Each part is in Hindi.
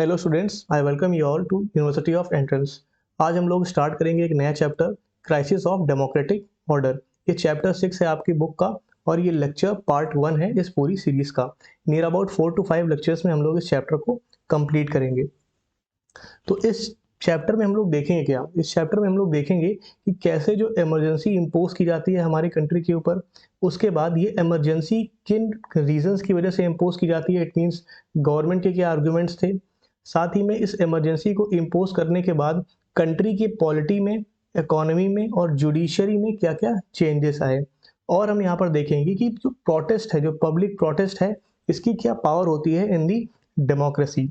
Hello students, I welcome you all to university of entrance. आज हम लोग स्टार्ट करेंगे एक नया chapter, crisis of democratic order. ये चैप्टर 6 है आपकी बुक का और ये लेक्चर पार्ट 1 है इस पूरी सीरीज का। नियर अबाउट 4 to 5 लेक्चर्स में हम लोग इस चैप्टर को कंप्लीट करेंगे। तो इस चैप्टर में हम लोग देखेंगे क्या, इस चैप्टर में हम लोग देखेंगे कि कैसे जो इमरजेंसी इम्पोज की जाती है हमारी कंट्री के ऊपर, उसके बाद ये इमरजेंसी किन रीजंस की वजह से इम्पोज की जाती है। इट मीन्स गवर्नमेंट के क्या आर्गुमेंट्स थे, साथ ही में इस इमरजेंसी को इम्पोज करने के बाद कंट्री की पॉलिटी में, इकोनॉमी में और जुडिशरी में क्या क्या चेंजेस आए। और हम यहाँ पर देखेंगे कि जो प्रोटेस्ट है, जो पब्लिक प्रोटेस्ट है, इसकी क्या पावर होती है इन दी डेमोक्रेसी।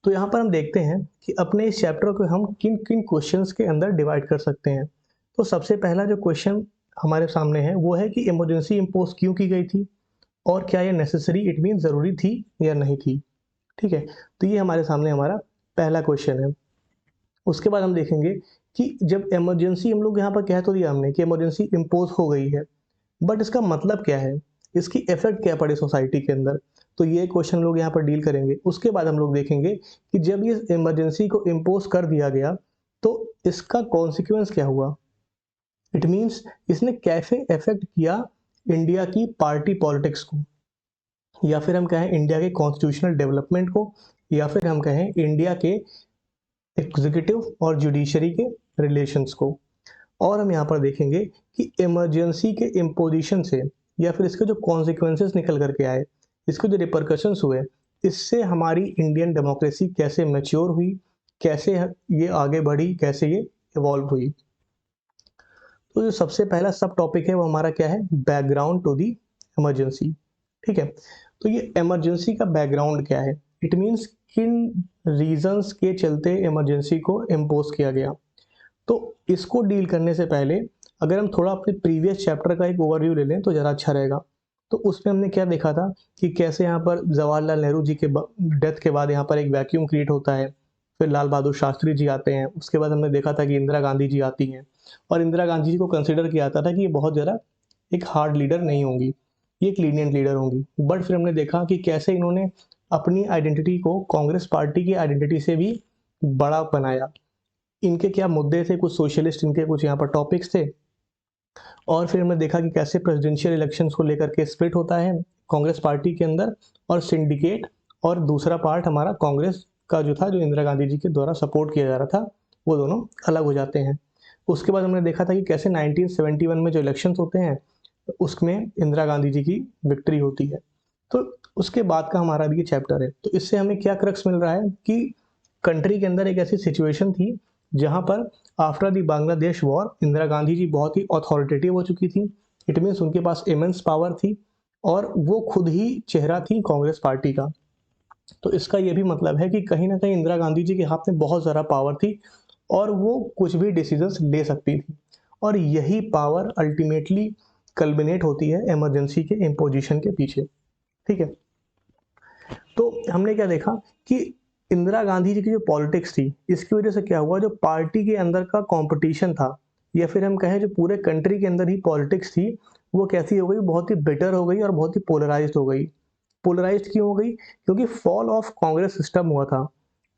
तो यहाँ पर हम देखते हैं कि अपने इस चैप्टर को हम किन किन क्वेश्चंस के अंदर डिवाइड कर सकते हैं। तो सबसे पहला जो क्वेश्चन हमारे सामने है वो है कि इमरजेंसी इम्पोज क्यों की गई थी और क्या ये नेसेसरी, इट मीन ज़रूरी थी या नहीं थी। ठीक है, तो ये हमारे सामने हमारा पहला क्वेश्चन है। उसके बाद हम देखेंगे कि जब इमरजेंसी, हम लोग यहाँ पर कह तो दिया हमने कि इमरजेंसी इम्पोज हो गई है, बट इसका मतलब क्या है, इसकी इफेक्ट क्या पड़े सोसाइटी के अंदर। तो ये क्वेश्चन लोग यहाँ पर डील करेंगे। उसके बाद हम लोग देखेंगे कि जब ये इमरजेंसी को इम्पोज कर दिया गया तो इसका कॉन्सिक्वेंस क्या हुआ। इट मीन्स इसने कैसे इफेक्ट किया इंडिया की पार्टी पॉलिटिक्स को, या फिर हम कहें इंडिया के कॉन्स्टिट्यूशनल डेवलपमेंट को, या फिर हम कहें इंडिया के एग्जीक्यूटिव और जुडिशरी के रिलेशंस को। और हम यहाँ पर देखेंगे कि इमरजेंसी के इम्पोजिशन से या फिर इसके जो कॉन्सिक्वेंसेस निकल करके आए, इसके जो रिपरकशंस हुए, इससे हमारी इंडियन डेमोक्रेसी कैसे मैच्योर हुई, कैसे ये आगे बढ़ी, कैसे ये इवॉल्व हुई। तो जो सबसे पहला सब टॉपिक है वो हमारा क्या है, बैकग्राउंड टू दी इमरजेंसी। ठीक है, तो ये इमरजेंसी का बैकग्राउंड क्या है, इट मीन्स किन रीजंस के चलते इमरजेंसी को इम्पोज किया गया। तो इसको डील करने से पहले अगर हम थोड़ा अपने प्रीवियस चैप्टर का एक ओवरव्यू ले लें तो ज़रा अच्छा रहेगा। तो उसमें हमने क्या देखा था कि कैसे यहाँ पर जवाहरलाल नेहरू जी के डेथ के बाद यहाँ पर एक वैक्यूम क्रिएट होता है, फिर लाल बहादुर शास्त्री जी आते हैं, उसके बाद हमने देखा था कि इंदिरा गांधी जी आती हैं और इंदिरा गांधी जी को कंसिडर किया जाता था कि ये बहुत ज़्यादा एक हार्ड लीडर नहीं होंगी, ये एक लीनियंट लीडर होंगी। बट फिर हमने देखा कि कैसे इन्होंने अपनी आइडेंटिटी को कांग्रेस पार्टी की आइडेंटिटी से भी बड़ा बनाया। इनके क्या मुद्दे थे, कुछ सोशलिस्ट इनके कुछ यहाँ पर टॉपिक्स थे। और फिर हमने देखा कि कैसे प्रेसिडेंशियल इलेक्शंस को लेकर के स्प्लिट होता है कांग्रेस पार्टी के अंदर, और सिंडिकेट और दूसरा पार्ट हमारा कांग्रेस का जो था, जो इंदिरा गांधी जी के द्वारा सपोर्ट किया जा रहा था, वो दोनों अलग हो जाते हैं। उसके बाद हमने देखा था कि कैसे 1971 में जो इलेक्शंस होते हैं उसमें इंदिरा गांधी जी की विक्ट्री होती है। तो उसके बाद का हमारा भी ये चैप्टर है। तो इससे हमें क्या क्रक्स मिल रहा है कि कंट्री के अंदर एक ऐसी सिचुएशन थी जहां पर after the Bangladesh war Indira Gandhi ji बहुत ही अथॉरिटेटिव हो चुकी थी। इट मीन्स उनके पास इमेंस पावर थी और वो खुद ही चेहरा थी कांग्रेस पार्टी का। तो इसका ये भी मतलब है कि कहीं ना कहीं इंदिरा गांधी जी के हाथ में बहुत ज़्यादा पावर थी और वो कुछ भी डिसीजंस ले सकती थी, और यही पावर अल्टीमेटली कल्बिनेट होती है इमरजेंसी के इम्पोजिशन के पीछे। ठीक है, तो हमने क्या देखा कि इंदिरा गांधी जी की जो पॉलिटिक्स थी, इसकी वजह से क्या हुआ, जो पार्टी के अंदर का कंपटीशन था, या फिर हम कहें जो पूरे कंट्री के अंदर ही पॉलिटिक्स थी, वो कैसी हो गई, बहुत ही बिटर हो गई और बहुत ही पोलराइज्ड हो गई। पोलराइज्ड क्यों हो गई, क्योंकि फॉल ऑफ कांग्रेस सिस्टम हुआ था।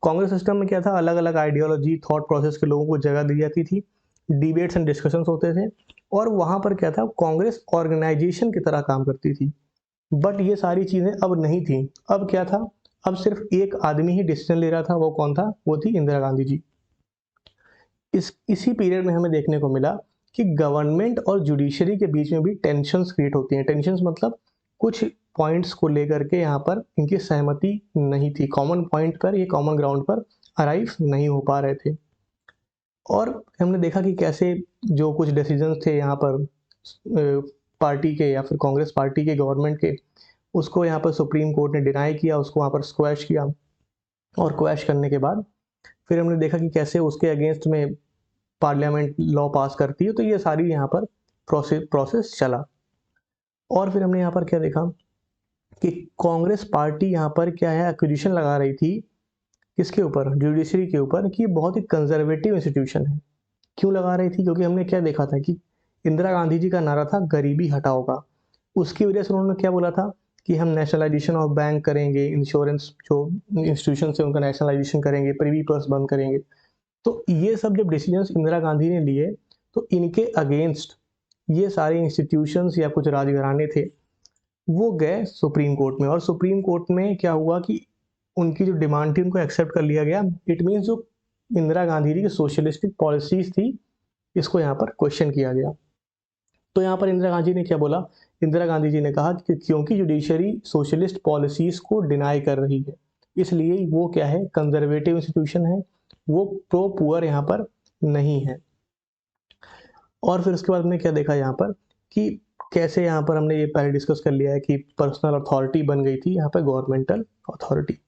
कांग्रेस सिस्टम में क्या था, अलग अलग आइडियोलॉजी, थॉट प्रोसेस के लोगों को जगह दी जाती थी, डिबेट्स एंड डिस्कशंस होते थे, और वहां पर क्या था, कांग्रेस ऑर्गेनाइजेशन की तरह काम करती थी। बट ये सारी चीजें अब नहीं थी। अब क्या था, अब सिर्फ एक आदमी ही डिसीजन ले रहा था। वो कौन था, वो थी इंदिरा गांधी जी। इसी पीरियड में हमें देखने को मिला कि गवर्नमेंट और जुडिशरी के बीच में भी टेंशन्स क्रिएट होती हैं। टेंशन्स मतलब कुछ पॉइंट्स को लेकर के यहाँ पर इनकी सहमति नहीं थी, कॉमन पॉइंट पर, ये कॉमन ग्राउंड पर अराइव नहीं हो पा रहे थे। और हमने देखा कि कैसे जो कुछ डिसीजंस थे यहाँ पर पार्टी के या फिर कांग्रेस पार्टी के, गवर्नमेंट के, उसको यहाँ पर सुप्रीम कोर्ट ने डिनाई किया, उसको वहाँ पर स्क्वैश किया। और क्वैश करने के बाद फिर हमने देखा कि कैसे उसके अगेंस्ट में पार्लियामेंट लॉ पास करती है। तो ये सारी यहाँ पर प्रोसेस चला। और फिर हमने यहाँ पर क्या देखा कि कांग्रेस पार्टी यहाँ पर क्या है, एक्विजिशन लगा रही थी किसके ऊपर, जुडिशरी के ऊपर, कि बहुत ही कंजर्वेटिव इंस्टीट्यूशन है। क्यों लगा रही थी, क्योंकि हमने क्या देखा था कि इंदिरा गांधी जी का नारा था गरीबी हटाओ का। उसकी वजह से उन्होंने क्या बोला था कि हम नेशनलाइजेशन ऑफ बैंक करेंगे, इंश्योरेंस जो इंस्टीट्यूशन है उनका नेशनलाइजेशन करेंगे, प्रिवी पर्स बंद करेंगे। तो ये सब जब डिसीजंस इंदिरा गांधी ने लिए तो इनके अगेंस्ट ये सारे इंस्टीट्यूशंस या कुछ राजघराने थे वो गए सुप्रीम कोर्ट में, और सुप्रीम कोर्ट में क्या हुआ कि उनकी जो डिमांड थी उनको एक्सेप्ट कर लिया गया। इट मीन्स जो इंदिरा गांधी जी की सोशलिस्टिक पॉलिसीज थी इसको यहाँ पर क्वेश्चन किया गया। तो यहाँ पर इंदिरा गांधी ने क्या बोला, इंदिरा गांधी जी ने कहा कि क्योंकि जुडिशरी सोशलिस्ट पॉलिसीज को डिनाई कर रही है इसलिए वो क्या है, कंजर्वेटिव इंस्टीट्यूशन है, वो प्रो पुअर यहाँ पर नहीं है। और फिर उसके बाद हमने क्या देखा यहाँ पर कि कैसे यहाँ पर हमने ये पहले डिस्कस कर लिया है कि पर्सनल अथॉरिटी बन गई थी यहाँ पर गवर्नमेंटल अथॉरिटी।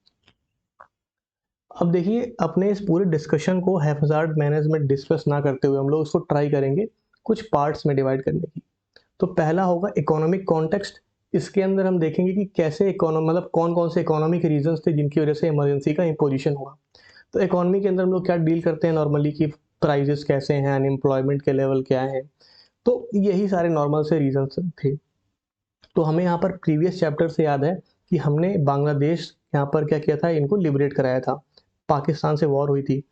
अब देखिए अपने इस पूरे डिस्कशन को हैफाजार्ड मैनेजमेंट डिस्कस ना करते हुए हम लोग उसको ट्राई करेंगे कुछ पार्ट्स में डिवाइड करने की। तो पहला होगा इकोनॉमिक कॉन्टेक्स्ट। इसके अंदर हम देखेंगे कि कैसे मतलब कौन कौन से इकोनॉमिक रीजंस थे जिनकी वजह से इमरजेंसी का इम्पोजिशन हुआ। तो इकोनॉमी के अंदर हम लोग क्या डील करते हैं नॉर्मली कि प्राइजेस कैसे हैं, अनएम्प्लॉयमेंट के लेवल क्या है, तो यही सारे नॉर्मल से रीजंस थे। तो हमें यहाँ पर प्रीवियस चैप्टर से याद है कि हमने बांग्लादेश यहाँ पर क्या किया था, इनको लिबरेट कराया था, पाकिस्तान से वॉर हुई थी।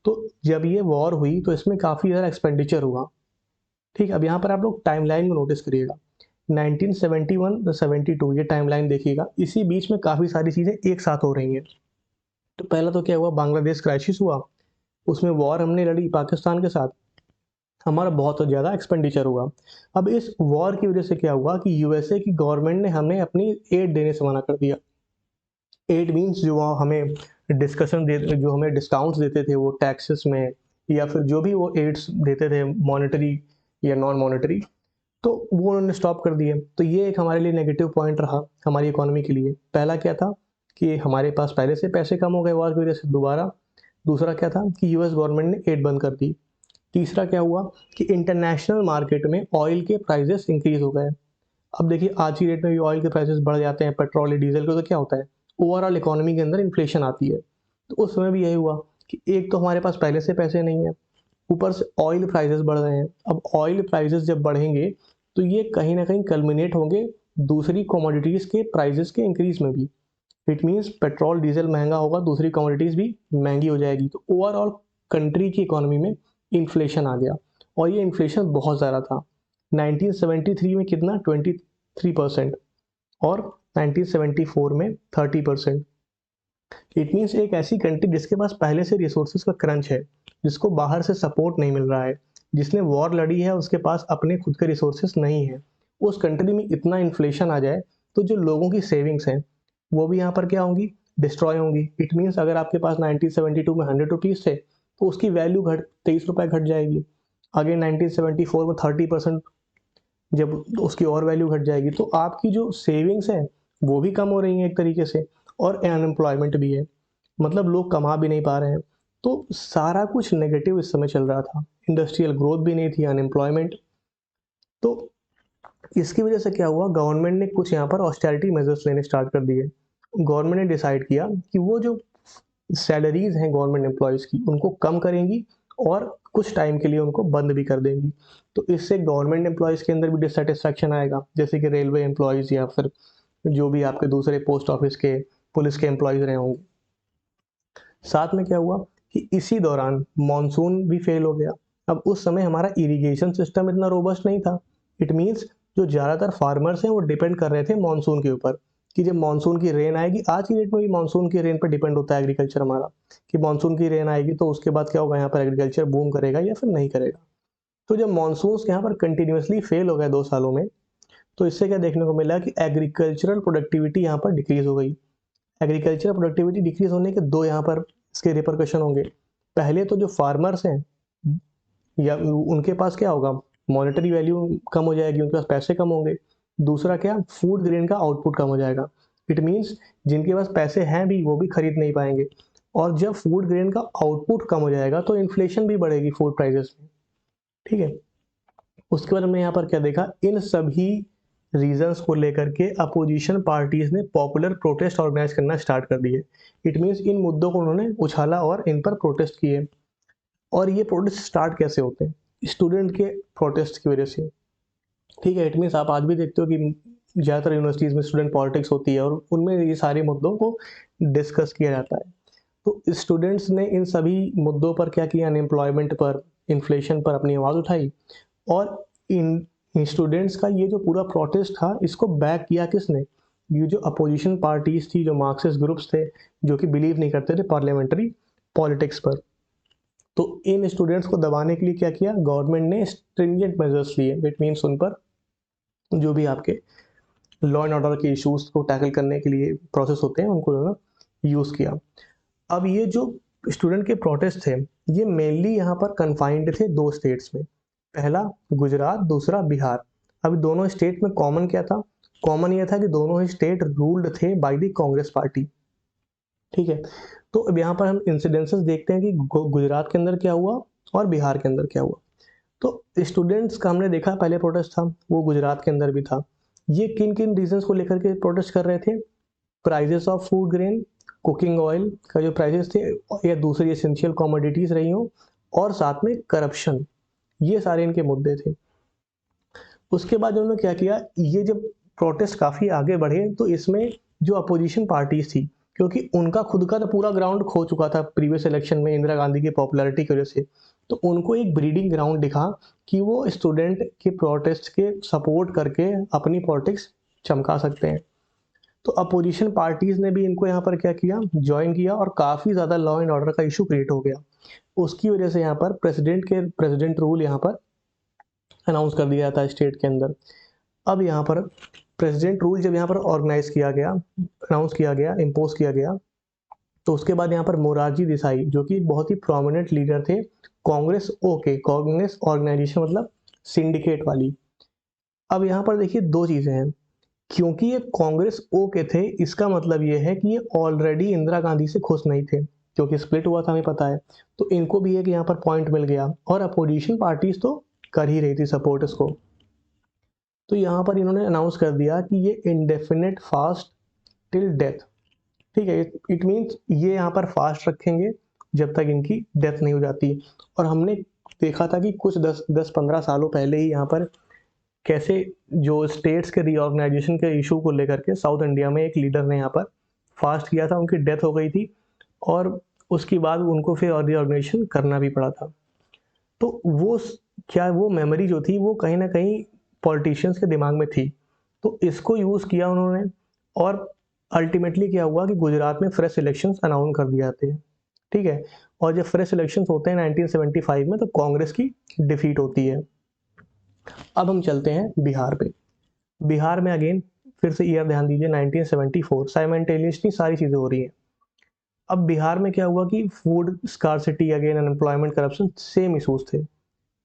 तो जब ये वॉर हुई तो इसमें काफ़ी ज़्यादा एक्सपेंडिचर हुआ। ठीक, अब यहाँ पर आप लोग टाइमलाइन को नोटिस करिएगा, 1971 72 ये टाइमलाइन देखिएगा, इसी बीच में काफ़ी सारी चीज़ें एक साथ हो रही हैं। तो पहला तो क्या हुआ, बांग्लादेश क्राइसिस हुआ, उसमें वॉर हमने लड़ी पाकिस्तान के साथ, हमारा बहुत ज़्यादा एक्सपेंडिचर हुआ। अब इस वॉर की वजह से क्या हुआ कि यूएसए की गवर्नमेंट ने हमें अपनी एड देने से मना कर दिया। एड मीन्स जो हमें जो हमें डिस्काउंट्स देते थे वो टैक्सेस में, या फिर जो भी वो एड्स देते थे मॉनेटरी या नॉन मॉनेटरी, तो वो उन्होंने स्टॉप कर दिए। तो ये एक हमारे लिए नेगेटिव पॉइंट रहा हमारी इकोनॉमी के लिए। पहला क्या था कि हमारे पास पहले से पैसे कम हो गए वॉर की वजह से दोबारा। दूसरा क्या था कि यूएस गवर्नमेंट ने एड बंद कर दी। तीसरा क्या हुआ कि इंटरनेशनल मार्केट में ऑयल के प्राइसेस इंक्रीज हो गए। अब देखिए आज की डेट में भी ऑयल के प्राइसेस बढ़ जाते हैं, पेट्रोल या डीजल के, तो क्या होता है, ओवरऑल इकोनॉमी के अंदर इन्फ्लेशन आती है। तो उस समय भी यही हुआ कि एक तो हमारे पास पहले से पैसे नहीं है, ऊपर से ऑयल प्राइसेस बढ़ रहे हैं। अब ऑयल प्राइसेस जब बढ़ेंगे तो ये कहीं ना कहीं कल्मिनेट होंगे दूसरी कमोडिटीज़ के प्राइसेस के इंक्रीज में भी। इट मीन्स पेट्रोल डीजल महंगा होगा, दूसरी कमोडिटीज़ भी महंगी हो जाएगी, तो ओवरऑल कंट्री की इकोनॉमी में इन्फ्लेशन आ गया। और ये इन्फ्लेशन बहुत ज़्यादा था। 1973 में कितना, 23%, और 1974 में 30%। इट मीन्स एक ऐसी कंट्री जिसके पास पहले से रिसोर्सेज का क्रंच है, जिसको बाहर से सपोर्ट नहीं मिल रहा है, जिसने वॉर लड़ी है उसके पास अपने खुद के रिसोर्सेज नहीं है, उस कंट्री में इतना इन्फ्लेशन आ जाए तो जो लोगों की सेविंग्स हैं वो भी यहाँ पर क्या होंगी, डिस्ट्रॉय होंगी। इट मीन्स अगर आपके पास 1972 में 100 रुपीज़ थे तो उसकी वैल्यू 23 रुपये घट जाएगी। अगेन 1974 में 30% जब उसकी और वैल्यू घट जाएगी, तो आपकी जो सेविंग्स हैं वो भी कम हो रही हैं एक तरीके से, और अनएम्प्लॉयमेंट भी है, मतलब लोग कमा भी नहीं पा रहे हैं। तो सारा कुछ नेगेटिव इस समय चल रहा था, इंडस्ट्रियल ग्रोथ भी नहीं थी, अनएम्प्लॉयमेंट। तो इसकी वजह से क्या हुआ, गवर्नमेंट ने कुछ यहाँ पर ऑस्टेरिटी मेजर्स लेने स्टार्ट कर दिए। गवर्नमेंट ने डिसाइड किया कि वो जो सैलरीज हैं गवर्नमेंट एम्प्लॉयज़ की उनको कम करेंगी और कुछ टाइम के लिए उनको बंद भी कर देंगी। तो इससे गवर्नमेंट एम्प्लॉयज़ के अंदर भी डिससेटिस्फैक्शन आएगा, जैसे कि रेलवे एम्प्लॉयज़ या फिर जो भी आपके दूसरे पोस्ट ऑफिस के, पुलिस के एम्प्लॉयज़ रहे होंगे। साथ में क्या हुआ कि इसी दौरान मानसून भी फेल हो गया। अब उस समय हमारा इरिगेशन सिस्टम इतना रोबस्ट नहीं था। इट मीन्स जो ज़्यादातर फार्मर्स हैं वो डिपेंड कर रहे थे मानसून के ऊपर, कि जब मानसून की रेन आएगी, आज की डेट में भी मानसून की रेन पर डिपेंड होता है एग्रीकल्चर हमारा, कि मानसून की रेन आएगी तो उसके बाद क्या होगा, यहाँ पर एग्रीकल्चर बूम करेगा या फिर नहीं करेगा। तो जब मानसून यहाँ पर कंटिन्यूसली फेल हो गए 2 सालों में, तो इससे क्या देखने को मिला कि एग्रीकल्चरल प्रोडक्टिविटी यहाँ पर डिक्रीज हो गई। एग्रीकल्चर प्रोडक्टिविटी डिक्रीज होने के दो यहाँ पर इसके रिपरकशन होंगे। पहले तो जो फार्मर्स हैं या उनके पास क्या होगा, मॉनेटरी वैल्यू कम हो जाएगी, उनके पास पैसे कम होंगे। दूसरा क्या, फूड ग्रेन का आउटपुट कम हो जाएगा। इट मीन्स जिनके पास पैसे हैं भी वो भी खरीद नहीं पाएंगे, और जब फूड ग्रेन का आउटपुट कम हो जाएगा तो इन्फ्लेशन भी बढ़ेगी फूड प्राइसेस में। ठीक है, उसके बाद हमने यहाँ पर क्या देखा, इन सभी रीजंस को लेकर के अपोजिशन पार्टीज ने पॉपुलर प्रोटेस्ट ऑर्गेनाइज करना स्टार्ट कर दिए। इट मीन्स इन मुद्दों को उन्होंने उछाला और इन पर प्रोटेस्ट किए। और ये प्रोटेस्ट स्टार्ट कैसे होते हैं, स्टूडेंट के प्रोटेस्ट की वजह से। ठीक है, इट मीन्स आप आज भी देखते हो कि ज़्यादातर यूनिवर्सिटीज़ में स्टूडेंट पॉलिटिक्स होती है और उनमें ये सारे मुद्दों को डिस्कस किया जाता है। तो स्टूडेंट्स ने इन सभी मुद्दों पर क्या किया, अनएम्प्लॉयमेंट पर, इन्फ्लेशन पर अपनी आवाज़ उठाई और इन स्टूडेंट्स का ये जो पूरा प्रोटेस्ट था, इसको बैक किया किसने? ये जो अपोजिशन पार्टीज़ थी, जो मार्क्सिस्ट ग्रुप्स थे, जो कि बिलीव नहीं करते थे पार्लियामेंट्री पॉलिटिक्स पर। तो इन स्टूडेंट्स को दबाने के लिए क्या किया, गवर्नमेंट ने स्ट्रिंजेंट मेजर्स लिए। इट मीन्स उन पर जो भी आपके लॉ एंड ऑर्डर के इश्यूज़ को टैकल करने के लिए प्रोसेस होते हैं, उनको उन्होंने यूज़ किया। अब ये जो स्टूडेंट के प्रोटेस्ट थे, ये मेनली यहाँ पर कन्फाइंड थे 2 स्टेट्स में। पहला गुजरात, दूसरा बिहार। अब दोनों स्टेट में कॉमन क्या था? कॉमन ये था कि दोनों ही स्टेट रूल्ड थे बाय द कांग्रेस पार्टी। ठीक है? तो अब यहाँ पर हम इंसिडेंसेस देखते हैं कि गुजरात के अंदर क्या हुआ और बिहार के अंदर क्या हुआ। तो स्टूडेंट्स का हमने देखा पहले प्रोटेस्ट था, वो गुजरात के अंदर भी था। ये किन-किन रीज़न्स को लेकर के प्रोटेस्ट कर रहे थे? Prices of food grain, cooking oil का जो प्राइसेस थे या दूसरी एसेंशियल कमोडिटीज़ रही हों और साथ में करप्शन, ये सारे इनके मुद्दे थे। उसके बाद उन्होंने क्या किया, ये जब प्रोटेस्ट काफ़ी आगे बढ़े तो इसमें जो अपोजिशन पार्टीज़ थी, क्योंकि उनका खुद का तो पूरा ग्राउंड खो चुका था प्रीवियस इलेक्शन में इंदिरा गांधी की पॉपुलैरिटी की वजह से, तो उनको एक ब्रीडिंग ग्राउंड दिखा कि वो स्टूडेंट के प्रोटेस्ट के सपोर्ट करके अपनी पॉलिटिक्स चमका सकते हैं। तो अपोजिशन पार्टीज़ ने भी इनको यहाँ पर क्या किया, जॉइन किया और काफ़ी ज़्यादा लॉ एंड ऑर्डर का इशू क्रिएट हो गया। उसकी वजह से यहाँ पर प्रेसिडेंट रूल यहाँ पर अनाउंस कर दिया जाता है स्टेट के अंदर। अब यहाँ पर प्रेसिडेंट रूल जब यहाँ पर ऑर्गेनाइज किया गया, अनाउंस किया गया, इम्पोज किया गया, तो उसके बाद यहाँ पर मोरारजी देसाई, जो कि बहुत ही प्रोमिनेंट लीडर थे कांग्रेस कांग्रेस ऑर्गेनाइजेशन मतलब सिंडिकेट वाली। अब यहाँ पर देखिए 2 चीज़ें हैं, क्योंकि ये कांग्रेस के थे, इसका मतलब ये है कि ये ऑलरेडी इंदिरा गांधी से खुश नहीं थे, क्योंकि स्प्लिट हुआ था हमें पता है। तो इनको भी एक यहाँ पर पॉइंट मिल गया और अपोजिशन पार्टीज तो कर ही रही थी सपोर्ट इसको। तो यहाँ पर इन्होंने अनाउंस कर दिया कि ये इंडेफिनिट फास्ट टिल डेथ। ठीक है, इट मीन्स ये यहाँ पर फास्ट रखेंगे जब तक इनकी डेथ नहीं हो जाती। और हमने देखा था कि कुछ 10-15 सालों पहले ही यहाँ पर कैसे जो स्टेट्स के रीऑर्गेनाइजेशन के इशू को लेकर के साउथ इंडिया में एक लीडर ने यहाँ पर फास्ट किया था, उनकी डेथ हो गई थी और उसके बाद उनको फिर रीऑर्गेनाइजेशन करना भी पड़ा था। तो वो मेमोरी जो थी वो कहीं ना कहीं पॉलिटिशियंस के दिमाग में थी, तो इसको यूज़ किया उन्होंने और अल्टीमेटली क्या हुआ कि गुजरात में फ्रेश इलेक्शंस अनाउंस कर दिए जाते हैं। ठीक है, और जब फ्रेश इलेक्शंस होते हैं 1975 में, तो कांग्रेस की डिफीट होती है। अब हम चलते हैं बिहार पे। बिहार में अगेन फिर से ईयर ध्यान दीजिए 1974, साइमल्टेनियसली सारी चीज़ें हो रही हैं। अब बिहार में क्या हुआ कि food scarcity, again unemployment, corruption, same issues थे।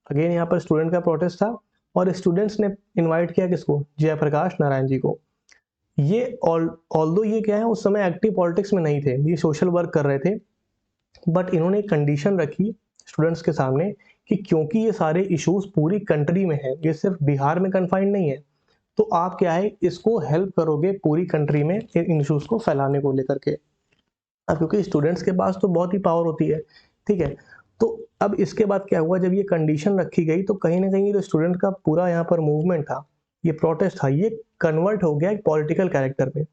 अगेन यहाँ पर स्टूडेंट का प्रोटेस्ट था और स्टूडेंट्स ने इनवाइट किया किसको, जयप्रकाश नारायण जी को। ये ऑल्दो ये क्या है, उस समय एक्टिव पॉलिटिक्स में नहीं थे, ये सोशल वर्क कर रहे थे, बट इन्होंने एक कंडीशन रखी स्टूडेंट्स के सामने कि क्योंकि ये सारे इश्यूज पूरी कंट्री में हैं, ये सिर्फ बिहार में कन्फाइंड नहीं है, तो आप क्या है इसको हेल्प करोगे पूरी कंट्री में इन इश्यूज को फैलाने को लेकर के। अब क्योंकि स्टूडेंट्स के पास तो बहुत ही पावर होती है, ठीक है, तो अब इसके बाद क्या हुआ, जब ये कंडीशन रखी गई तो कहीं ना कहीं जो स्टूडेंट का पूरा यहाँ पर मूवमेंट था, ये प्रोटेस्ट था, ये कन्वर्ट हो गया एक पॉलिटिकल कैरेक्टर में।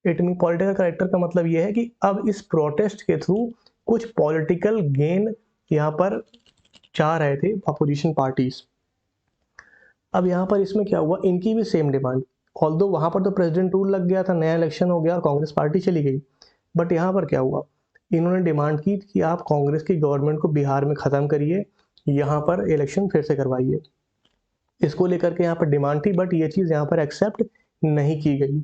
इट मीन पॉलिटिकल कैरेक्टर का मतलब ये है कि अब इस प्रोटेस्ट के थ्रू कुछ पॉलिटिकल गेन यहाँ पर चाह रहे थे अपोजिशन पार्टीज। अब यहाँ पर इसमें क्या हुआ, इनकी भी सेम डिमांड, ऑल्दो वहाँ पर तो प्रेसिडेंट रूल लग गया था, नया इलेक्शन हो गया और कांग्रेस पार्टी चली गई, बट यहाँ पर क्या हुआ, इन्होंने डिमांड की कि आप कांग्रेस की गवर्नमेंट को बिहार में ख़त्म करिए, यहाँ पर इलेक्शन फिर से करवाइए। इसको लेकर के यहाँ पर डिमांड थी, बट ये चीज़ यहाँ पर एक्सेप्ट नहीं की गई।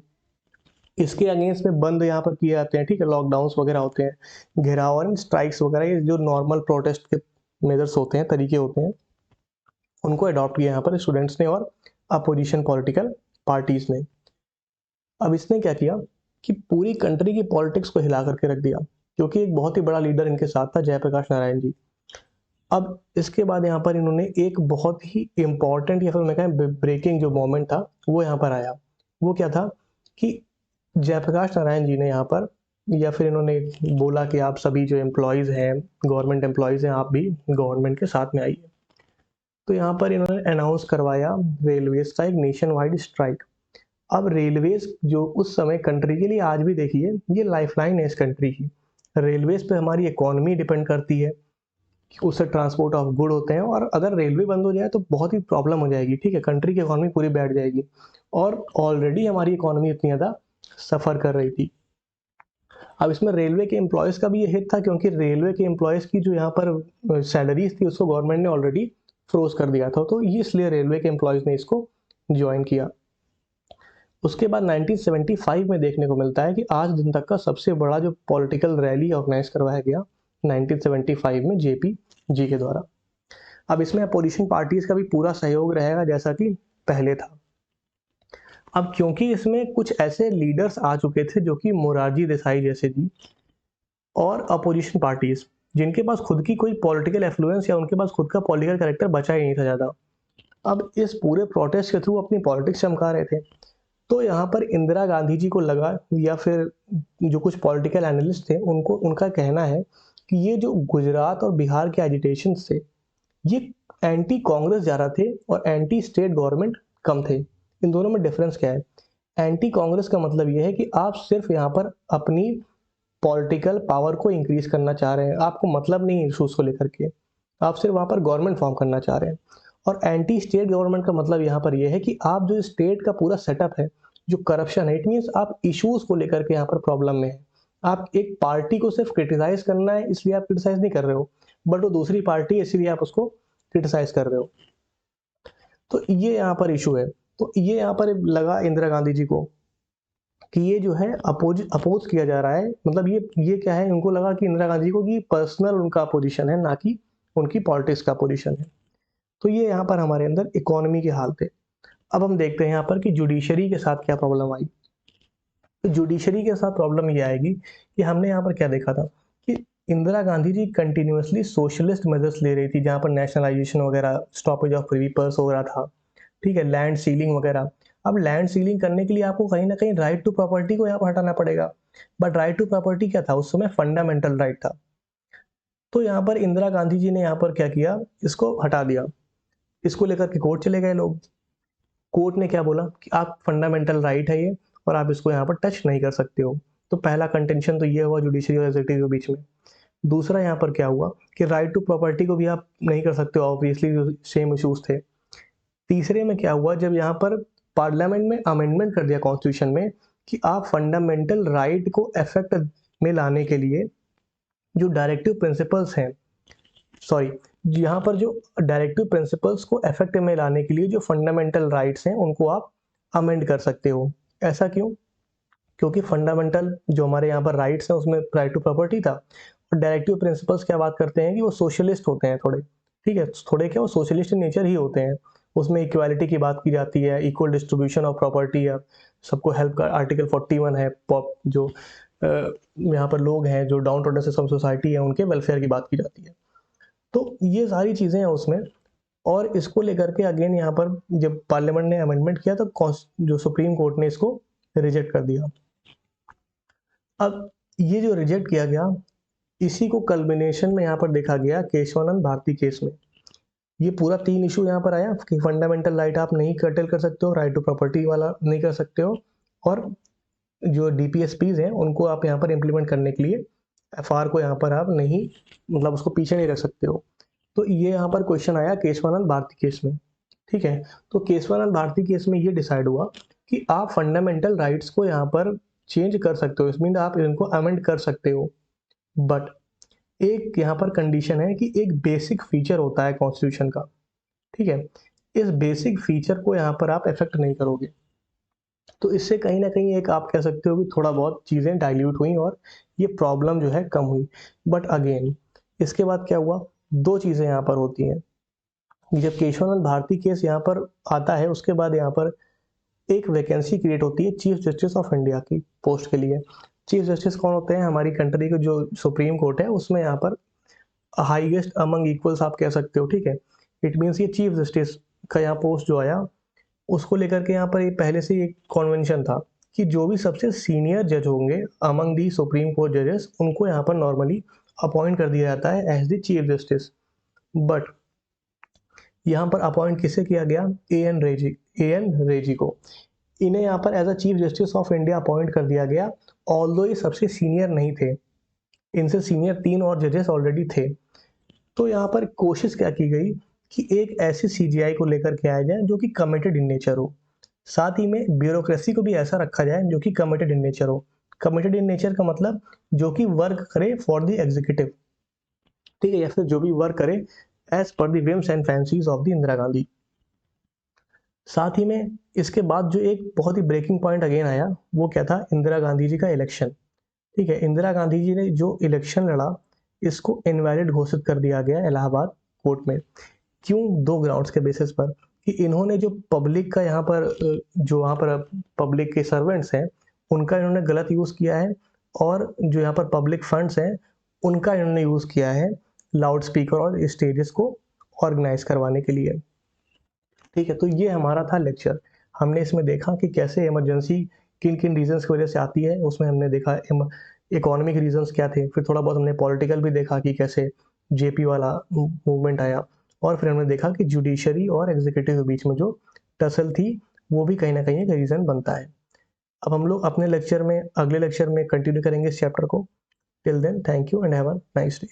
इसके अगेंस्ट में बंद यहाँ पर किए जाते हैं, ठीक है, लॉकडाउन्स वगैरह होते हैं, घेराव और स्ट्राइक्स वगैरह, ये जो नॉर्मल प्रोटेस्ट के मेजर्स होते हैं, तरीके होते हैं, उनको अडॉप्ट किया यहाँ पर स्टूडेंट्स ने और अपोजिशन पॉलिटिकल पार्टीज ने। अब इसने क्या किया कि पूरी कंट्री की पॉलिटिक्स को हिला करके रख दिया, क्योंकि एक बहुत ही बड़ा लीडर इनके साथ था, जयप्रकाश नारायण जी। अब इसके बाद यहाँ पर इन्होंने एक बहुत ही इंपॉर्टेंट या फिर मैं कहें ब्रेकिंग जो मोमेंट था वो यहाँ पर आया। वो क्या था कि जयप्रकाश नारायण जी ने यहाँ पर, या फिर इन्होंने बोला कि आप सभी जो एम्प्लॉयज़ हैं, गवर्नमेंट एम्प्लॉयज़ हैं, आप भी गवर्नमेंट के साथ में आइए। तो यहाँ पर इन्होंने अनाउंस करवाया रेलवेज का एक नेशन वाइड स्ट्राइक। अब रेलवेज जो उस समय कंट्री के लिए आज भी देखिए ये लाइफलाइन है इस कंट्री की। रेलवेज पे हमारी इकोनॉमी डिपेंड करती है, उससे ट्रांसपोर्ट ऑफ गुड होते हैं, और अगर रेलवे बंद हो जाए तो बहुत ही प्रॉब्लम हो जाएगी, ठीक है, कंट्री की इकोनॉमी पूरी बैठ जाएगी, और ऑलरेडी हमारी इकोनॉमी इतनी ज़्यादा सफ़र कर रही थी। अब इसमें रेलवे के एम्प्लॉयज़ का भी ये हित था, क्योंकि रेलवे के एम्प्लॉयज़ की जो यहाँ पर सैलरीज थी उसको गवर्नमेंट ने ऑलरेडी फ्रोज कर दिया था, तो ये इसलिए रेलवे के एम्प्लॉयज़ ने इसको ज्वाइन किया। उसके बाद 1975 में देखने को मिलता है कि आज दिन तक का सबसे बड़ा जो पॉलिटिकल रैली ऑर्गेनाइज करवाया गया 1975 में जेपी जी के द्वारा। अब इसमें अपोजिशन पार्टीज का भी पूरा सहयोग रहेगा जैसा कि पहले था। अब क्योंकि इसमें कुछ ऐसे लीडर्स आ चुके थे जो कि मोरारजी देसाई जैसे जी, और अपोजिशन पार्टीज जिनके पास खुद की कोई पॉलिटिकल एफ्लुएंस या उनके पास खुद का पॉलिटिकल कैरेक्टर बचा ही नहीं था ज़्यादा, अब इस पूरे प्रोटेस्ट के थ्रू अपनी पॉलिटिक्स चमका रहे थे। तो यहाँ पर इंदिरा गांधी जी को लगा, या फिर जो कुछ पॉलिटिकल एनालिस्ट थे उनको, उनका कहना है कि ये जो गुजरात और बिहार के एजिटेशन थे ये एंटी कांग्रेस ज़्यादा थे और एंटी स्टेट गवर्नमेंट कम थे। इन दोनों में डिफरेंस क्या है? एंटी कांग्रेस का मतलब ये है कि आप सिर्फ यहाँ पर अपनी पॉलिटिकल पावर को इंक्रीज करना चाह रहे हैं, आपको मतलब नहीं इशूज़ को लेकर के, आप सिर्फ वहाँ पर गवर्नमेंट फॉर्म करना चाह रहे हैं। और एंटी स्टेट गवर्नमेंट का मतलब यहाँ पर यह है कि आप जो स्टेट का पूरा सेटअप है, जो करप्शन है, इट मीन्स आप इश्यूज़ को लेकर के यहाँ पर प्रॉब्लम में है। आप एक पार्टी को सिर्फ क्रिटिसाइज करना है इसलिए आप क्रिटिसाइज नहीं कर रहे हो, बट वो दूसरी पार्टी है इसलिए आप उसको क्रिटिसाइज कर रहे हो। तो ये यहाँ पर इशू है। तो ये यहाँ पर लगा इंदिरा गांधी जी को कि ये जो है अपोज किया जा रहा है, मतलब ये क्या है, उनको लगा कि इंदिरा गांधी को कि पर्सनल उनका अपोजिशन है, ना कि उनकी पॉलिटिक्स का अपोजिशन है। तो ये यहाँ पर हमारे अंदर इकोनॉमी के हाल थे। अब हम देखते हैं यहाँ पर कि जुडिशरी के साथ क्या प्रॉब्लम आई। तो जुडिशरी के साथ प्रॉब्लम ये आएगी कि हमने यहाँ पर क्या देखा था कि इंदिरा गांधी जी कंटिन्यूसली सोशलिस्ट मेजर्स ले रही थी, जहाँ पर नेशनलाइजेशन वगैरह, स्टॉपेज ऑफ प्रिवी पर्स हो रहा था, ठीक है, लैंड सीलिंग वगैरह। अब लैंड सीलिंग करने के लिए आपको कहीं ना कहीं राइट टू प्रॉपर्टी को यहाँ पर हटाना पड़ेगा, बट राइट टू प्रॉपर्टी क्या था उस समय? फंडामेंटल राइट था। तो यहाँ पर इंदिरा गांधी जी ने यहाँ पर क्या किया, इसको हटा दिया। इसको लेकर के कोर्ट चले गए लोग। कोर्ट ने क्या बोला कि आप फंडामेंटल राइट है ये, और आप इसको यहाँ पर टच नहीं कर सकते हो। तो पहला कंटेंशन तो ये हुआ जुडिशरी और एग्जीक्यूटिव के बीच में। दूसरा यहाँ पर क्या हुआ कि राइट टू प्रॉपर्टी को भी आप नहीं कर सकते हो, ऑब्वियसली सेम इश्यूज थे। तीसरे में क्या हुआ, जब यहाँ पर पार्लियामेंट में अमेंडमेंट कर दिया कॉन्स्टिट्यूशन में कि आप फंडामेंटल राइट को इफेक्ट में लाने के लिए जो डायरेक्टिव प्रिंसिपल्स हैं, सॉरी, यहाँ पर जो डायरेक्टिव प्रिंसिपल्स को इफेक्ट में लाने के लिए जो फंडामेंटल राइट्स हैं उनको आप अमेंड कर सकते हो। ऐसा क्यों? क्योंकि फंडामेंटल जो हमारे यहाँ पर राइट्स हैं उसमें राइट टू प्रॉपर्टी था, और डायरेक्टिव प्रिंसिपल्स क्या बात करते हैं कि वो सोशलिस्ट होते हैं थोड़े, ठीक है, थोड़े क्या, वो सोशलिस्ट इन नेचर ही होते हैं। उसमें इक्वालिटी की बात की जाती है, इक्वल डिस्ट्रीब्यूशन ऑफ प्रॉपर्टी है, सबको हेल्प का आर्टिकल 41 है, पॉप जो यहाँ पर लोग हैं जो डाउन टू अर्थ सोसाइटी है उनके वेलफेयर की बात की जाती है। तो ये सारी चीज़ें हैं उसमें, और इसको लेकर के अगेन यहाँ पर जब पार्लियामेंट ने अमेंडमेंट किया तो जो सुप्रीम कोर्ट ने इसको रिजेक्ट कर दिया। अब ये जो रिजेक्ट किया गया, इसी को कल्मिनेशन में यहाँ पर देखा गया केशवानंद भारती केस में। ये पूरा 3 इशू यहाँ पर आया कि फंडामेंटल राइट आप नहीं कर्टेल कर सकते हो, राइट टू प्रॉपर्टी वाला नहीं कर सकते हो, और जो डीपीएसपीज हैं उनको आप यहाँ पर इम्प्लीमेंट करने के लिए एफआर को यहाँ पर आप नहीं, मतलब उसको पीछे नहीं रख सकते हो। तो ये यहाँ पर क्वेश्चन आया केशवानंद भारती केस में, ठीक है। तो केशवानंद भारती केस में ये डिसाइड हुआ कि आप फंडामेंटल राइट्स को यहाँ पर चेंज कर सकते हो, इसमीन आप इनको अमेंड कर सकते हो, बट एक यहाँ पर कंडीशन है कि एक बेसिक फीचर होता है कॉन्स्टिट्यूशन का, ठीक है, इस बेसिक फीचर को यहाँ पर आप इफेक्ट नहीं करोगे। तो इससे कहीं ना कहीं एक आप कह सकते हो कि थोड़ा बहुत चीज़ें डाइल्यूट हुई और ये प्रॉब्लम जो है कम हुई। बट अगेन इसके बाद क्या हुआ, 2 चीज़ें यहाँ पर होती हैं। जब केशवानंद भारती केस यहाँ पर आता है उसके बाद यहाँ पर एक वैकेंसी क्रिएट होती है चीफ जस्टिस ऑफ इंडिया की पोस्ट के लिए। चीफ जस्टिस कौन होते हैं? हमारी कंट्री के जो सुप्रीम कोर्ट है उसमें यहाँ पर हाईएस्ट अमंग इक्वल्स आप कह सकते हो, ठीक है। इट मीन्स ये चीफ जस्टिस का यहाँ पोस्ट जो आया उसको लेकर के यहाँ पर ये पहले से एक कॉन्वेंशन था कि जो भी सबसे सीनियर जज होंगे अमंग दी सुप्रीम कोर्ट जजेस उनको यहाँ पर नॉर्मली अपॉइंट कर दिया जाता है as the chief justice. But यहाँ पर अपॉइंट किसे किया गया? ए एन रेजी को। इन्हें यहाँ पर as a chief justice of India appoint कर दिया गया, ऑल्दो ये सबसे सीनियर नहीं थे, इनसे सीनियर 3 और जजेस ऑलरेडी थे। तो यहाँ पर कोशिश क्या की गई कि एक ऐसी सीजीआई को लेकर के आया जाए जो कि कमिटेड इन नेचर हो, साथ ही में ब्यूरोक्रेसी को भी ऐसा रखा जाए जो कि कमिटेड इन नेचर हो। कमिटेड इन नेचर का मतलब जो कि वर्क करे फॉर द एग्जीक्यूटिव, ठीक है, या फिर जो भी वर्क करे as per the whims and fancies of the Indira Gandhi. साथ ही में इसके बाद जो एक बहुत ही ब्रेकिंग पॉइंट अगेन आया, वो क्या था, इंदिरा गांधी जी का इलेक्शन। ठीक है, इंदिरा गांधी जी ने जो इलेक्शन लड़ा, इसको इनवैलिड घोषित कर दिया गया इलाहाबाद कोर्ट में। क्यों? 2 ग्राउंड्स के बेसिस पर कि इन्होंने जो पब्लिक का यहाँ पर जो वहाँ पर पब्लिक के सर्वेंट्स हैं, उनका इन्होंने गलत यूज़ किया है, और जो यहाँ पर पब्लिक फंड्स हैं, उनका इन्होंने यूज़ किया है लाउड स्पीकर और स्टेजेस को ऑर्गेनाइज करवाने के लिए। ठीक है, तो ये हमारा था लेक्चर। हमने इसमें देखा कि कैसे इमरजेंसी किन किन रीजंस की वजह से आती है, उसमें हमने देखा इकोनॉमिक रीजंस क्या थे, फिर थोड़ा बहुत हमने पॉलिटिकल भी देखा कि कैसे जेपी वाला मूवमेंट आया, और फिर हमने देखा कि जुडिशरी और एग्जीक्यूटिव के बीच में जो टसल थी, वो भी कहीं ना कहीं एक रीज़न बनता है। अब हम लोग अपने लेक्चर में, अगले लेक्चर में कंटिन्यू करेंगे इस चैप्टर को। Till then, thank you and have a nice day.